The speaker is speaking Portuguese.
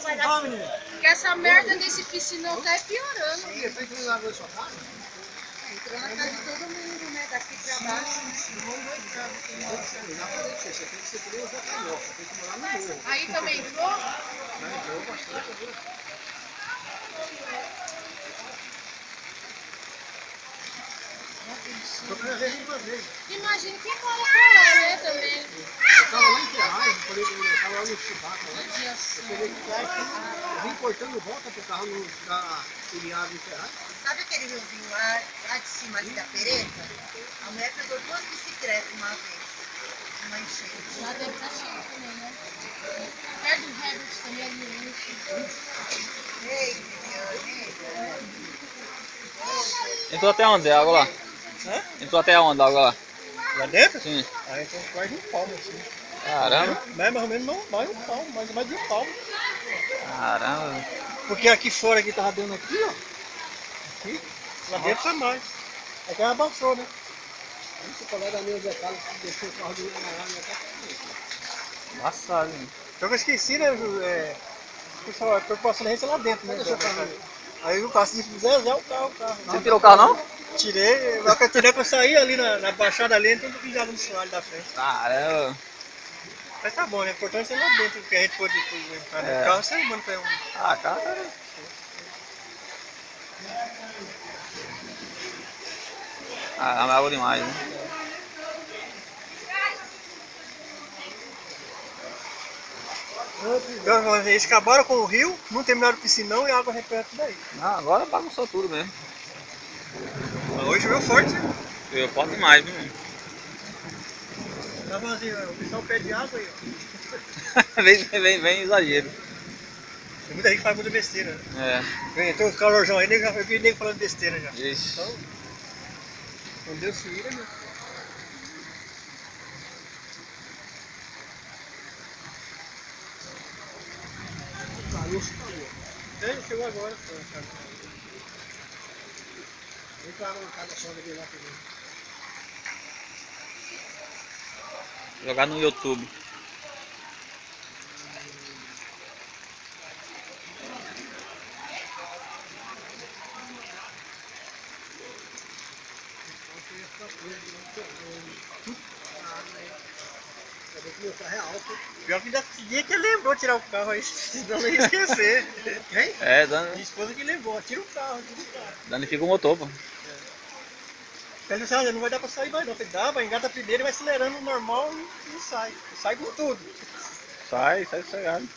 Porque essa merda desse piscinão tá piorando. Entrou na casa de todo mundo, né? Daqui pra baixo, né? Aí também entrou? Imagina quem mora pra lá, né, também. Eu tava lá em Ferraz, eu falei que eu tava lá no Chibata, né? Eu peguei de lá aqui, eu vim cortando volta porque eu tava no filiado em Ferraz. Sabe aquele riozinho lá de cima ali da Pereta? A mulher pegou 2 bicicletas uma vez. Uma enchente. Lá deve estar cheio também, né? Perto do Herbert também ali. Ei, Viviane. Entrou até onde a água lá? Hã? Entrou até onde a água lá? Lá dentro? Sim. Aí então quase um palmo assim. Caramba. Mais ou menos não, mais um palmo, mais de um palmo. Caramba. Porque aqui fora aqui tava dando aqui, ó. Aqui. Lá dentro foi mais. Aí ela abaixou, né? Esse colega meu, Zé Carlos, que deixou o carro do lá, né? Embaçado, hein? Então eu esqueci, né? A preocupação da gente é lá dentro, né? Aí o carro, se fizer, o carro. Você tirou o carro não? Tirei, na hora que eu tirei pra sair ali na baixada ali, tudo pisado no soalho da frente. Caramba. Mas tá bom, né? O importante é lá dentro, que a gente pode entrar no É. carro, você manda pra um. Ah, cara. Ah, é água demais, né? Eles acabaram com o rio, não terminaram o piscinão e a água repete daí. Não, agora bagunçou tudo mesmo. Mas hoje choveu forte, né? Eu posso demais, viu? Tá vazio, o pessoal pede água aí, ó. vem exagero. Tem muita gente que faz muita besteira, né? É. Vem, tem um calorzão aí, eu vi nego falando besteira já. Ixi. Então, quando Deus se ira, né? Chegou agora. Vem pra água na casa da sogra dele lá também. Jogar no YouTube. Meu carro é alto. Pior que ainda dia que ele lembrou de tirar o carro aí, senão não ia esquecer. Quem? É, Minha esposa que lembrou, tira o carro. danifica o motor, pô. Ele disse, não vai dar pra sair mais não. Eu falei, dá, vai engata primeiro e vai acelerando normal e sai. Sai com tudo. Sai sossegado.